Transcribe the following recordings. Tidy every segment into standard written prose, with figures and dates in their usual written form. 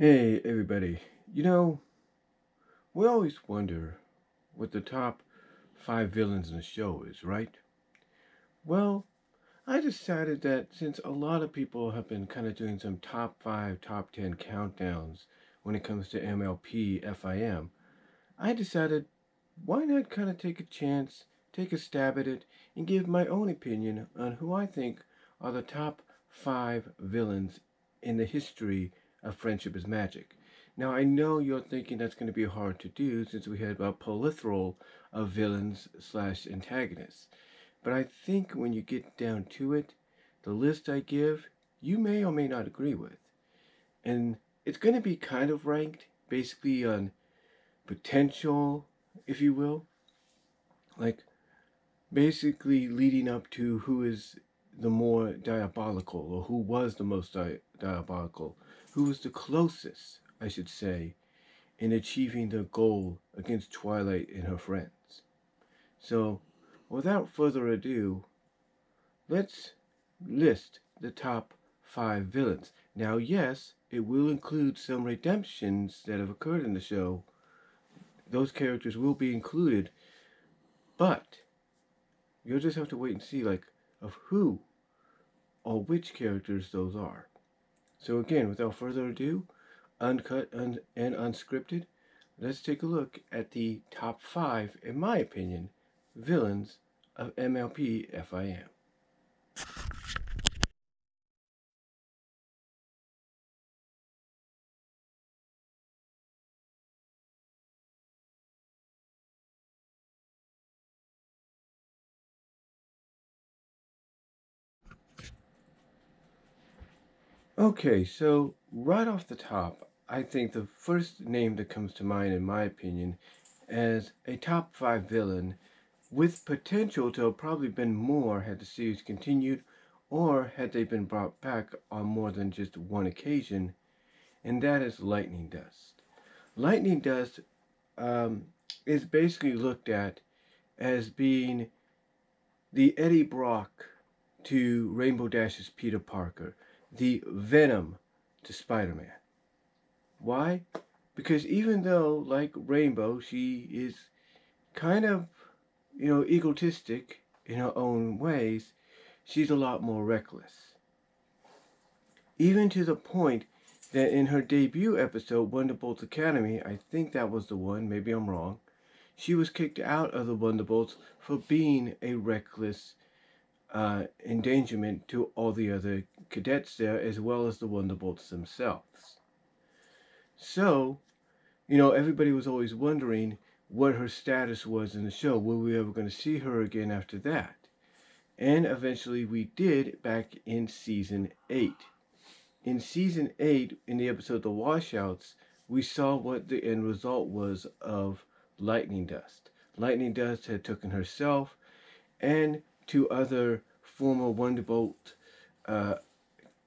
Hey, everybody. You know, we always wonder what the top five villains in the show is, right? Well, I decided that since a lot of people have been kind of doing some top five, top 10 countdowns when it comes to MLP FIM, I decided why not kind of take a chance, take a stab at it, and give my own opinion on who I think are the top five villains in the history of Friendship is Magic. Now, I know you're thinking that's going to be hard to do since we had a plethora of villains slash antagonists. But I think when you get down to it, the list I give, you may or may not agree with. And it's going to be kind of ranked basically on potential, if you will, like basically leading up to who is the more diabolical or who was the most diabolical, who was the closest, I should say, in achieving the goal against Twilight and her friends. So, without further ado, let's list the top five villains. Now, yes, it will include some redemptions that have occurred in the show. Those characters will be included, but you'll just have to wait and see, like, of who or which characters those are. So again, without further ado, uncut and unscripted, let's take a look at the top five, in my opinion, villains of MLP FIM. Okay, so right off the top, I think the first name that comes to mind, in my opinion, as a top five villain with potential to have probably been more had the series continued or had they been brought back on more than just one occasion, and that is Lightning Dust. Lightning Dust um, is basically looked at as being the Eddie Brock to Rainbow Dash's Peter Parker, the Venom to Spider Man. Why? Because even though, like Rainbow, she is kind of, egotistic in her own ways, she's a lot more reckless. Even to the point that in her debut episode, Wonderbolts Academy, I think that was the one, maybe I'm wrong, she was kicked out of the Wonderbolts for being a reckless endangerment to all the other cadets there, as well as the Wonderbolts themselves. So, everybody was always wondering what her status was in the show. Were we ever going to see her again after that? And eventually we did back in season 8. In season 8, in the episode The Washouts, we saw what the end result was of Lightning Dust. Lightning Dust had taken herself and two other former Wonderbolt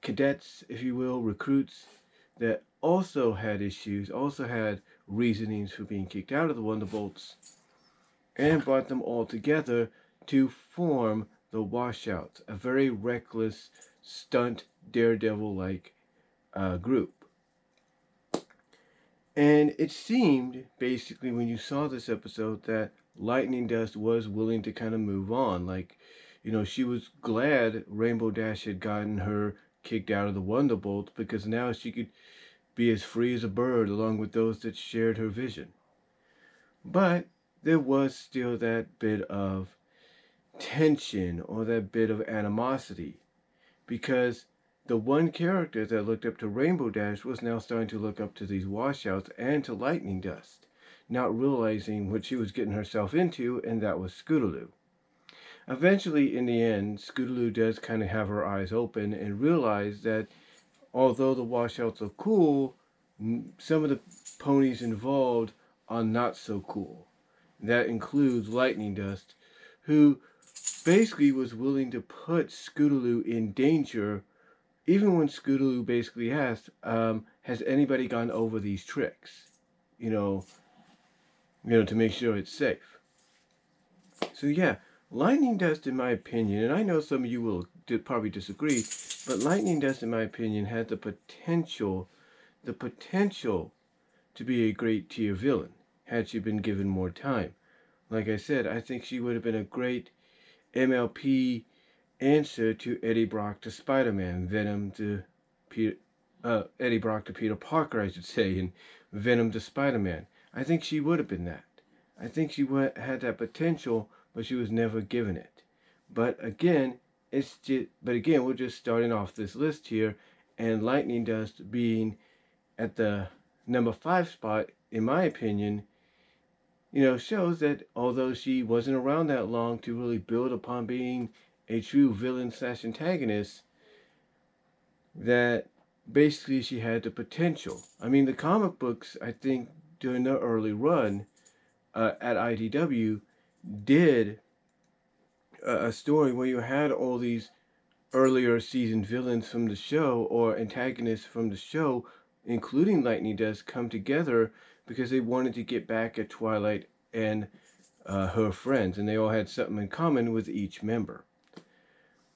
cadets, if you will, recruits, that also had issues, also had reasonings for being kicked out of the Wonderbolts, and brought them all together to form the Washouts, a very reckless, stunt, daredevil-like group. And it seemed, basically, when you saw this episode, that Lightning Dust was willing to kind of move on. Like, she was glad Rainbow Dash had gotten her kicked out of the Wonderbolt because now she could be as free as a bird along with those that shared her vision. But there was still that bit of tension or that bit of animosity because the one character that looked up to Rainbow Dash was now starting to look up to these washouts and to Lightning Dust, not realizing what she was getting herself into, and that was Scootaloo. Eventually, in the end, Scootaloo does kind of have her eyes open and realize that although the washouts are cool, some of the ponies involved are not so cool. That includes Lightning Dust, who basically was willing to put Scootaloo in danger, even when Scootaloo basically asked, has anybody gone over these tricks? To make sure it's safe. So yeah, Lightning Dust, in my opinion, and I know some of you will probably disagree, but Lightning Dust, in my opinion, had the potential the potential to be a great tier villain had she been given more time. Like I said, I think she would have been a great MLP answer to Eddie Brock to Spider-Man, Venom to Peter, Eddie Brock to Peter Parker, I should say, and Venom to Spider-Man. I think she would have been that. I think she had that potential, but she was never given it. But again, we're just starting off this list here, and Lightning Dust being at the number 5 spot, in my opinion, shows that although she wasn't around that long to really build upon being a true villain / antagonist, that basically she had the potential. I mean, the comic books, I think, during the early run at IDW, did a story where you had all these earlier season villains from the show or antagonists from the show, including Lightning Dust, come together because they wanted to get back at Twilight and her friends, and they all had something in common with each member.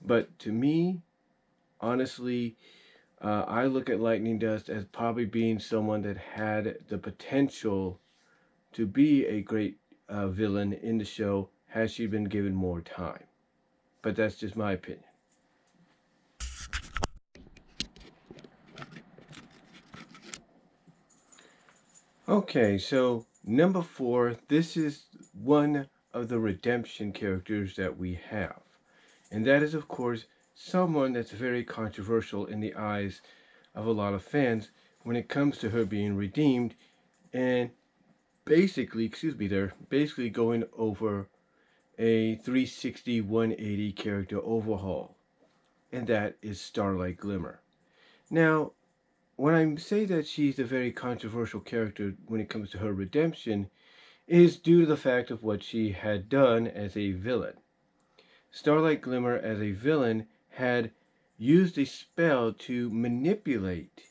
But to me, honestly, I look at Lightning Dust as probably being someone that had the potential to be a great villain in the show had she been given more time. But that's just my opinion. Okay, so number 4, this is one of the redemption characters that we have. And that is, of course, someone that's very controversial in the eyes of a lot of fans when it comes to her being redeemed and basically going over a 360 180 character overhaul. And that is Starlight Glimmer. Now, when I say that she's a very controversial character when it comes to her redemption, it is due to the fact of what she had done as a villain. Starlight Glimmer, as a villain, had used a spell to manipulate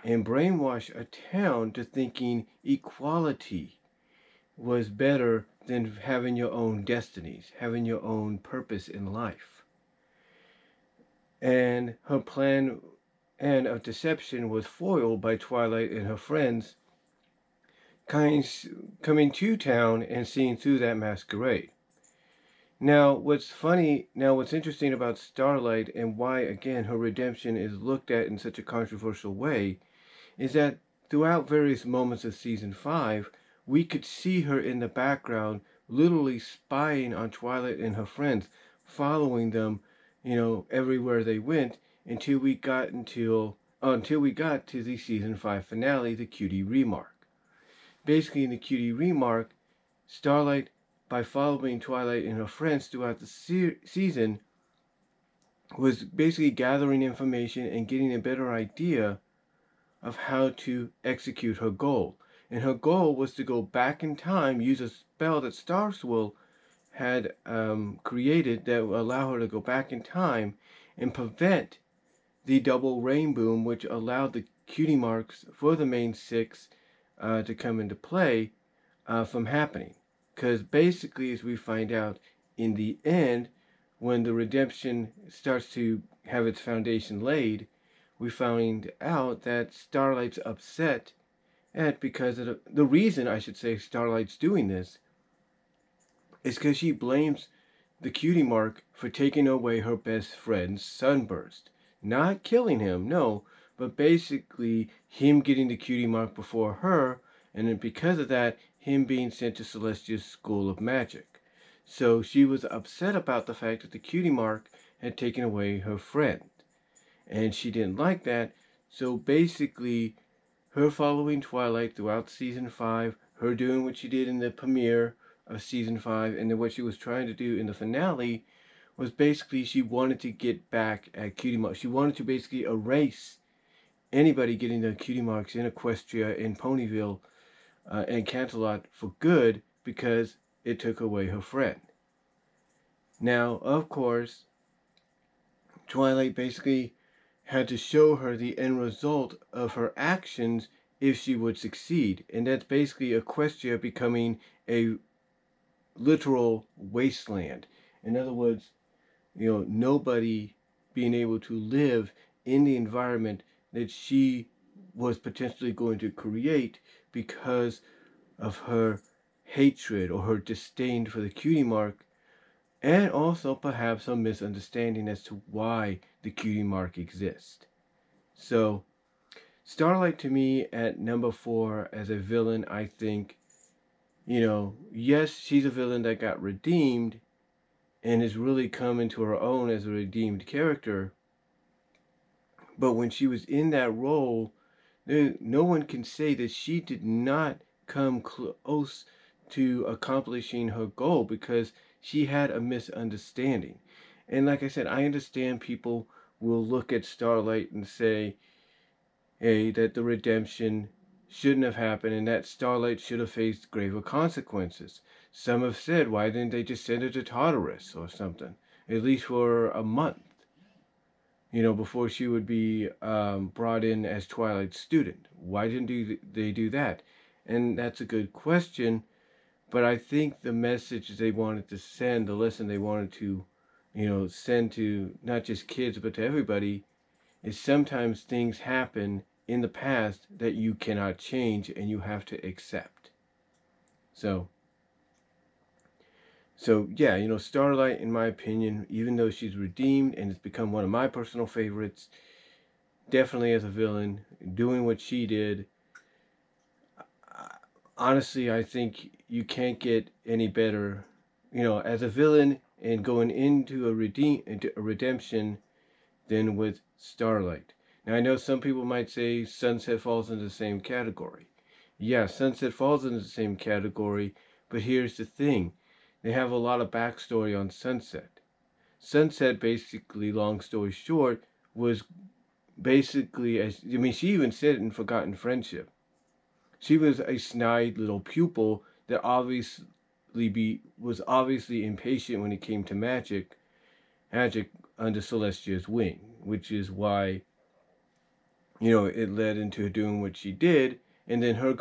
and brainwash a town to thinking equality was better than having your own destinies, having your own purpose in life. And her plan of deception was foiled by Twilight and her friends coming to town and seeing through that masquerade. Now, what's interesting about Starlight and why, again, her redemption is looked at in such a controversial way is that throughout various moments of season 5, we could see her in the background, literally spying on Twilight and her friends, following them, everywhere they went until we got to the season 5 finale, the Cutie Remark. Basically, in the Cutie Remark, Starlight, by following Twilight and her friends throughout the season, was basically gathering information and getting a better idea of how to execute her goal. And her goal was to go back in time, use a spell that Starswell had created that would allow her to go back in time and prevent the double rain boom, which allowed the cutie marks for the main 6 to come into play from happening. Because basically, as we find out in the end, when the redemption starts to have its foundation laid, we find out that Starlight's upset at because of the reason, I should say, Starlight's doing this is because she blames the cutie mark for taking away her best friend's sunburst. Not killing him, no, but basically him getting the cutie mark before her, and then because of that, him being sent to Celestia's School of Magic. So she was upset about the fact that the cutie mark had taken away her friend. And she didn't like that, so basically her following Twilight throughout season 5, her doing what she did in the premiere of season 5, and then what she was trying to do in the finale was basically she wanted to get back at cutie marks. She wanted to basically erase anybody getting the cutie marks in Equestria, in Ponyville, and Canterlot for good because it took away her friend. Now, of course, Twilight basically had to show her the end result of her actions if she would succeed. And that's basically Equestria becoming a literal wasteland. In other words, nobody being able to live in the environment that she was potentially going to create because of her hatred or her disdain for the cutie mark, and also perhaps a misunderstanding as to why the cutie mark exists. So, Starlight to me at number 4 as a villain, I think, yes, she's a villain that got redeemed and has really come into her own as a redeemed character. But when she was in that role, no one can say that she did not come close to accomplishing her goal, because she had a misunderstanding. And like I said, I understand people will look at Starlight and say, hey, that the redemption shouldn't have happened and that Starlight should have faced graver consequences. Some have said, why didn't they just send her to Tartarus or something, at least for a month, before she would be brought in as Twilight's student? Why didn't they do that? And that's a good question, but I think the message they wanted to send, the lesson they wanted to, send to not just kids but to everybody, is sometimes things happen in the past that you cannot change and you have to accept. So yeah, Starlight, in my opinion, even though she's redeemed and has become one of my personal favorites, definitely as a villain, doing what she did, honestly, I think you can't get any better, as a villain and going into a redemption than with Starlight. Now, I know some people might say Sunset falls into the same category. Yeah, Sunset falls into the same category, but here's the thing. They have a lot of backstory on Sunset. Sunset, basically, long story short, was basically, she even said it in Forgotten Friendship. She was a snide little pupil that was obviously impatient when it came to magic under Celestia's wing, which is why, it led into her doing what she did, and then her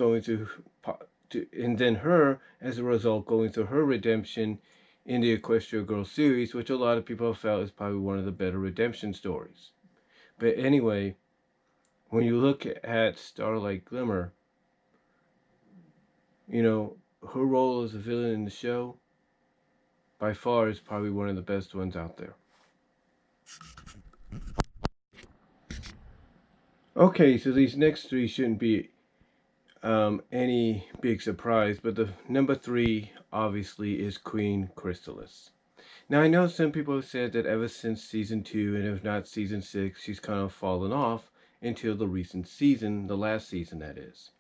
and then her, as a result, going through her redemption in the Equestria Girl series, which a lot of people have felt is probably one of the better redemption stories. But anyway, when you look at Starlight Glimmer, her role as a villain in the show, by far, is probably one of the best ones out there. Okay, so these next 3 shouldn't be any big surprise, but the number 3 obviously is Queen Chrysalis. Now, I know some people have said that ever since season 2, and if not season 6, she's kind of fallen off until the recent season, the last season that is.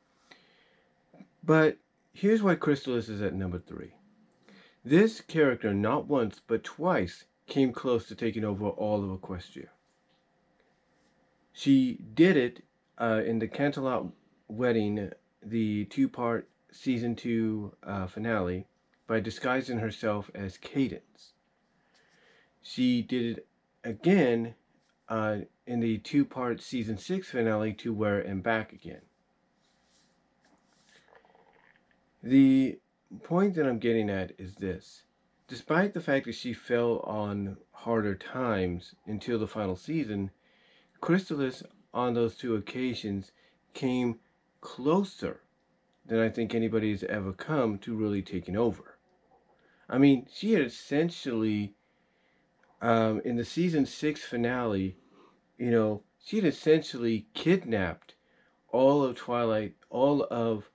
But here's why Chrysalis is at number 3. This character not once but twice came close to taking over all of Equestria. She did it in the Canterlot Wedding, the 2-part season 2 finale, by disguising herself as Cadence. She did it again in the 2-part season 6 finale, To Where and Back Again. The point that I'm getting at is this. Despite the fact that she fell on harder times until the final season, Chrysalis on those 2 occasions came closer than I think anybody has ever come to really taking over. I mean, she had essentially, in the season 6 finale, she had essentially kidnapped all of Twilight, all of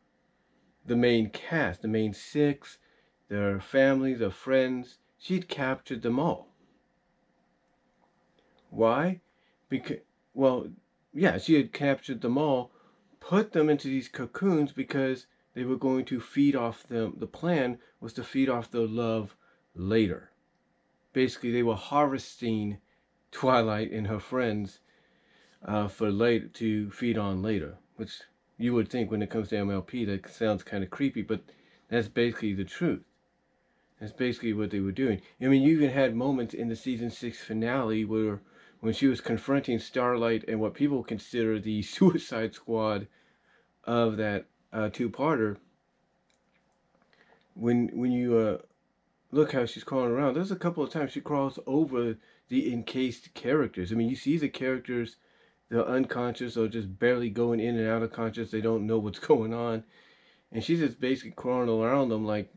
the main cast, the main 6, their families, their friends. She'd captured them all. Why? Because, she had captured them all, put them into these cocoons because they were going to feed off them. The plan was to feed off their love later. Basically, they were harvesting Twilight and her friends to feed on later, which you would think when it comes to MLP that sounds kind of creepy, but that's basically the truth. That's basically what they were doing. I mean, you even had moments in the season 6 finale where, when she was confronting Starlight and what people consider the Suicide Squad of that 2-parter, when you look how she's crawling around, there's a couple of times she crawls over the encased characters. I mean, you see the characters they're unconscious or just barely going in and out of conscious. They don't know what's going on, and she's just basically crawling around them like,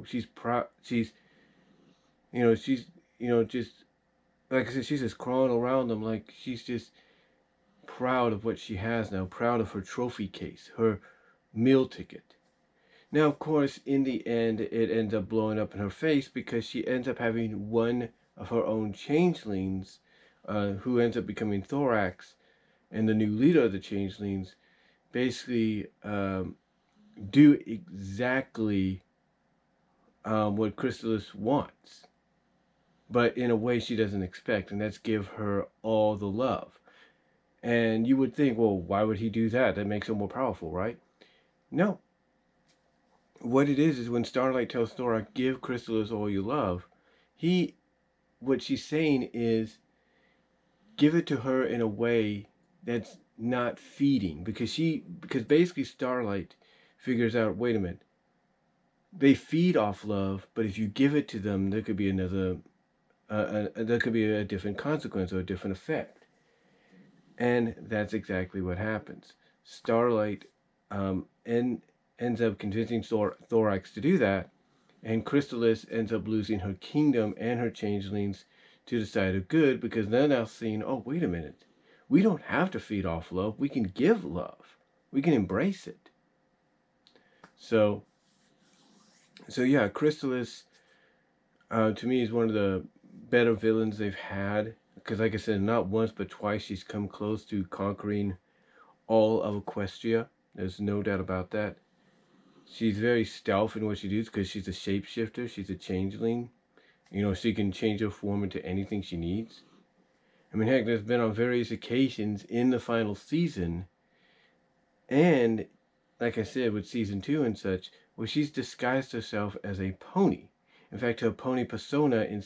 she's proud. She's just like I said, she's just crawling around them like she's just proud of what she has now, proud of her trophy case, her meal ticket. Now, of course, in the end, it ends up blowing up in her face because she ends up having one of her own changelings, who ends up becoming Thorax, and the new leader of the changelings, basically do exactly what Chrysalis wants, but in a way she doesn't expect, and that's give her all the love. And you would think, well, why would he do that? That makes him more powerful, right? No. What it is when Starlight tells Thora, give Chrysalis all you love, what she's saying is, give it to her in a way that's not feeding, because basically Starlight figures out, wait a minute, they feed off love, but if you give it to them, there could be a different consequence or a different effect. And that's exactly what happens. Starlight ends up convincing Thorax to do that, and Chrysalis ends up losing her kingdom and her changelings to the side of good, because they're now seeing, oh, wait a minute, we don't have to feed off love. We can give love. We can embrace it. So yeah, Chrysalis, to me, is one of the better villains they've had. Because, like I said, not once but twice she's come close to conquering all of Equestria. There's no doubt about that. She's very stealth in what she does because she's a shapeshifter. She's a changeling. She can change her form into anything she needs. I mean, heck, there's been on various occasions in the final season, and like I said, with season 2 and such, where she's disguised herself as a pony. In fact, her pony persona in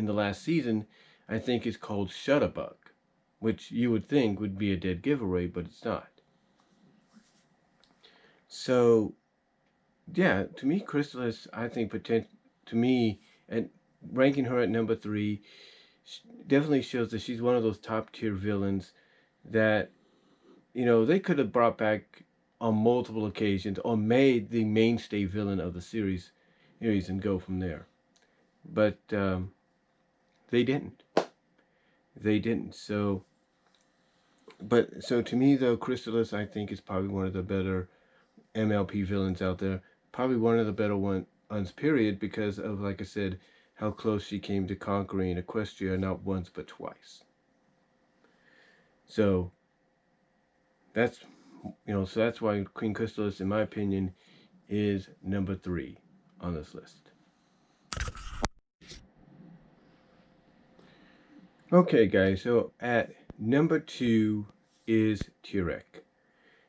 the last season, I think, is called Shutterbug, which you would think would be a dead giveaway, but it's not. So, yeah, to me, Chrysalis, I think, and ranking her at number 3, definitely shows that she's one of those top tier villains that, they could have brought back on multiple occasions or made the mainstay villain of the series and go from there. But they didn't. So to me, though, Chrysalis, I think, is probably one of the better MLP villains out there. Probably one of the better ones, period, because of, like I said, how close she came to conquering Equestria, not once but twice. So that's why Queen Chrysalis, in my opinion, is number 3 on this list. Okay, guys, so at number 2 is Tirek.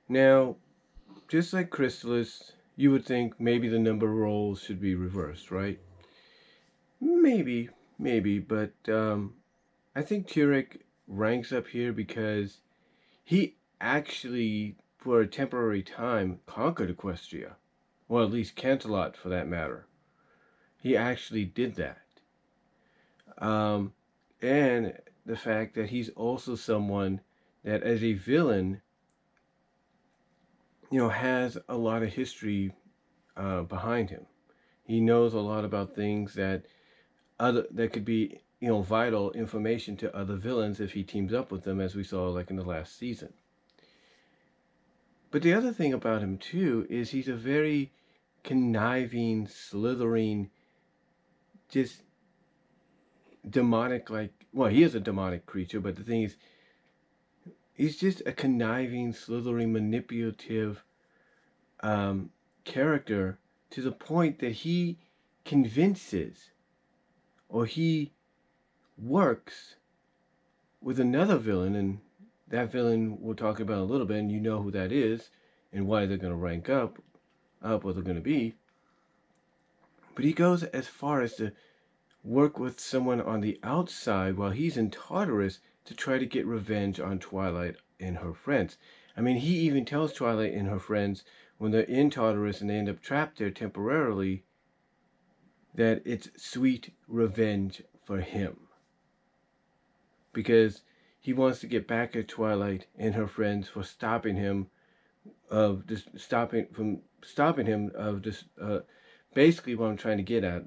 Now, just like Chrysalis, you would think maybe the number roles should be reversed, right? Maybe, but I think Tirek ranks up here because he actually, for a temporary time, conquered Equestria. Well, at least Canterlot, for that matter. He actually did that. And the fact that he's also someone that, as a villain, has a lot of history behind him. He knows a lot about things that could be, vital information to other villains if he teams up with them, as we saw like in the last season. But the other thing about him too is he's a very conniving, slithering, just demonic, he is a demonic creature, but the thing is, he's just a conniving, slithering, manipulative character, to the point that he convinces, or he works with another villain, and that villain we'll talk about a little bit, and you know who that is and why they're going to rank up what they're going to be. But he goes as far as to work with someone on the outside while he's in Tartarus to try to get revenge on Twilight and her friends. I mean, he even tells Twilight and her friends, when they're in Tartarus and they end up trapped there temporarily, that it's sweet revenge for him. Because he wants to get back at Twilight and her friends for stopping him of this stopping him of this. Basically, what I'm trying to get at.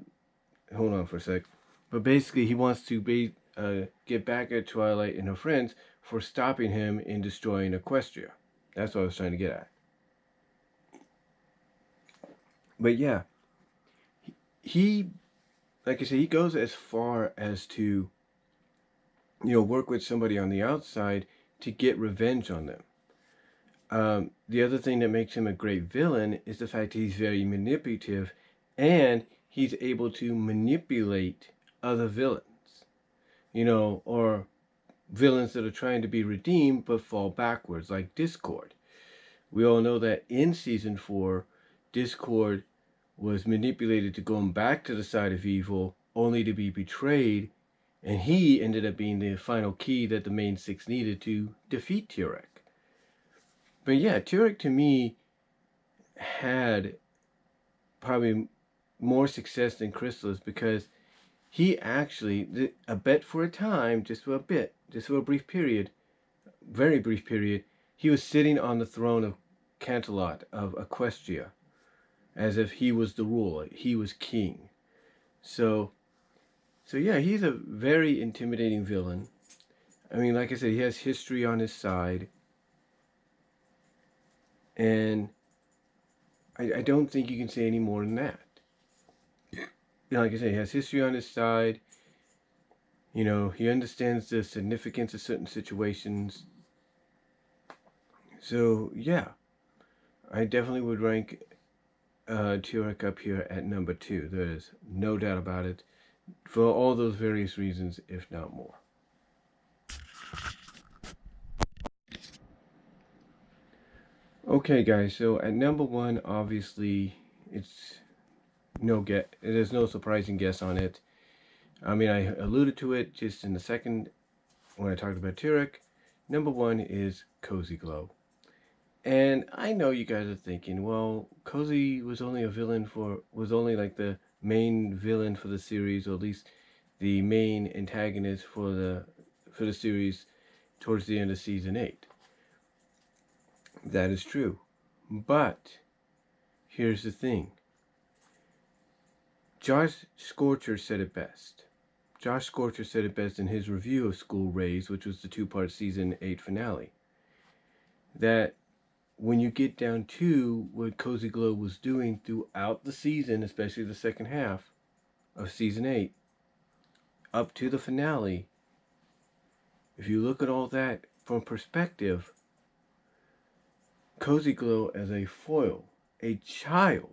Hold on for a sec. But basically, he wants to get back at Twilight and her friends for stopping him in destroying Equestria. That's what I was trying to get at. But yeah, he like I said, he goes as far as to, work with somebody on the outside to get revenge on them. The other thing that makes him a great villain is the fact that he's very manipulative, and he's able to manipulate other villains, or villains that are trying to be redeemed but fall backwards, like Discord. We all know that in season 4, Discord was manipulated to going back to the side of evil, only to be betrayed, and he ended up being the final key that the main 6 needed to defeat Tirek. But yeah, Tirek to me had probably more success than Chrysalis, because he actually, a bet for a time, just for a brief period, very brief period, he was sitting on the throne of Canterlot of Equestria, as if he was the ruler, he was king. So yeah, he's a very intimidating villain. I mean, like I said, he has history on his side, and I don't think you can say any more than that. Like I said, he has history on his side. He understands the significance of certain situations. So yeah, I definitely would rank Tirek up here at number 2. There is no doubt about it, for all those various reasons, if not more. Okay, guys, so at number 1, obviously, it's there's no surprising guess on it. I mean, I alluded to it just in the second when I talked about Tirek. Number 1 is Cozy Glow. And I know you guys are thinking, well, Cozy was only like the main villain for the series, or at least the main antagonist for the series towards the end of season 8. That is true. But here's the thing. Josh Scorcher said it best. Josh Scorcher said it best in his review of School Raised, which was the 2-part season 8 finale, that when you get down to what Cozy Glow was doing throughout the season, especially the second half of season 8, up to the finale, if you look at all that from perspective, Cozy Glow as a foil, a child,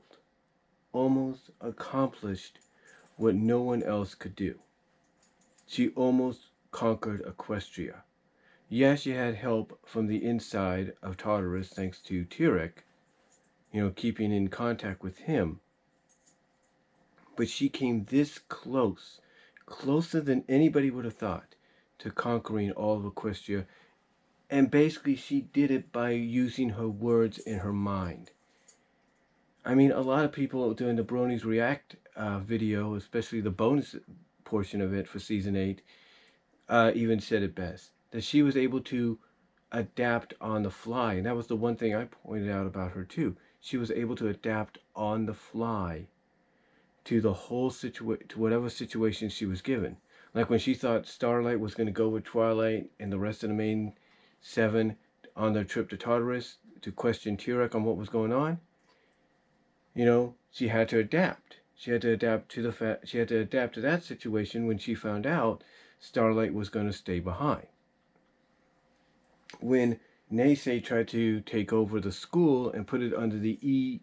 almost accomplished what no one else could do. She almost conquered Equestria. Yes, she had help from the inside of Tartarus thanks to Tirek, keeping in contact with him. But she came this close, closer than anybody would have thought, to conquering all of Equestria. And basically she did it by using her words and her mind. I mean, a lot of people during the Bronies React video, especially the bonus portion of it for season 8, even said it best, that she was able to adapt on the fly. And that was the one thing I pointed out about her too. She was able to adapt on the fly to the whole to whatever situation she was given. Like when she thought Starlight was going to go with Twilight and the rest of the main 7 on their trip to Tartarus to question Tirek on what was going on, she had to adapt. She had to adapt to that situation when she found out Starlight was going to stay behind. When Naysay tried to take over the school and put it under the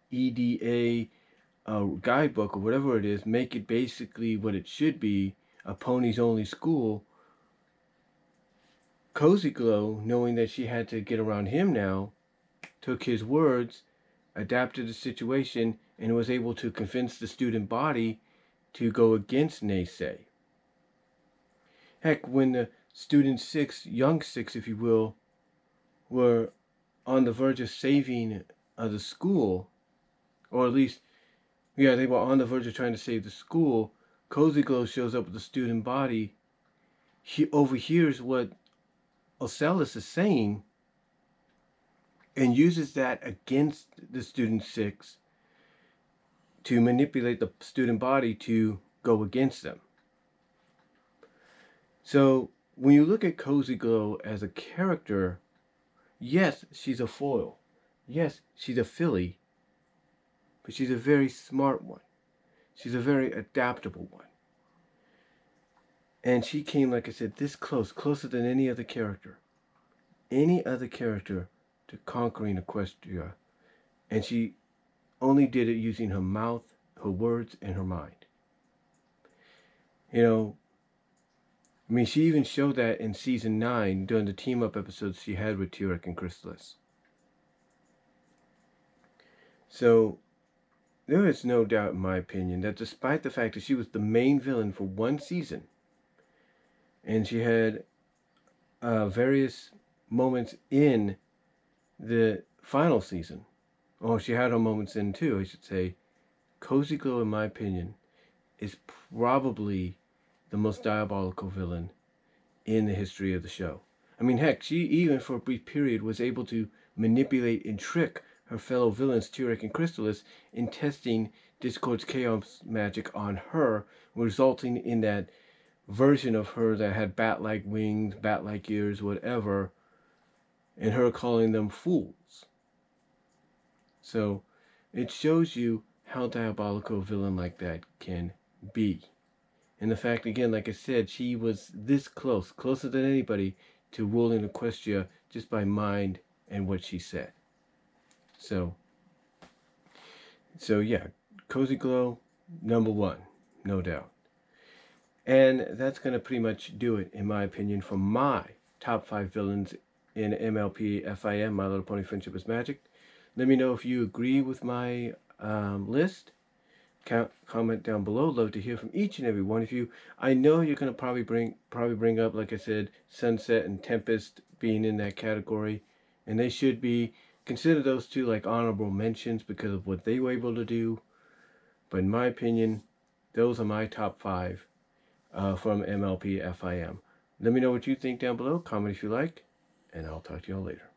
EDA guidebook or whatever it is, make it basically what it should be, a ponies only school, Cozy Glow, knowing that she had to get around him now, took his words, adapted the situation, and was able to convince the student body to go against Naysay. Heck, when the student 6, young 6 if you will, were on the verge of saving the school, or at least, they were on the verge of trying to save the school, Cozy Glow shows up with the student body. He overhears what Ocellus is saying and uses that against the student 6 to manipulate the student body to go against them. So when you look at Cozy Glow as a character, yes, she's a foil. Yes, she's a filly, but she's a very smart one. She's a very adaptable one. And she came, like I said, this close, closer than any other character to conquering Equestria. And she only did it using her mouth, her words, and her mind. You know, I mean, she even showed that in season 9 during the team-up episodes she had with Tirek and Chrysalis. So, there is no doubt, in my opinion, that despite the fact that she was the main villain for one season, and she had various moments in the final season, or she had her moments in too, I should say, Cozy Glow, in my opinion, is probably the most diabolical villain in the history of the show. I mean, heck, she even for a brief period was able to manipulate and trick her fellow villains, Tirek and Chrysalis, in testing Discord's chaos magic on her, resulting in that version of her that had bat-like wings, bat-like ears, whatever, and her calling them fools. So, it shows you how diabolical a villain like that can be. And the fact, again, like I said, she was this close, closer than anybody, to ruling Equestria just by mind and what she said. So yeah, Cozy Glow, number 1, no doubt. And that's going to pretty much do it, in my opinion, for my top 5 villains in MLP FIM, My Little Pony Friendship is Magic. Let me know if you agree with my list. Comment down below. Love to hear from each and every one of you. I know you're going to probably bring up, like I said, Sunset and Tempest being in that category, and they should be. Consider those two like honorable mentions because of what they were able to do. But in my opinion, those are my top 5 from MLP FIM. Let me know what you think down below. Comment if you like, and I'll talk to y'all later.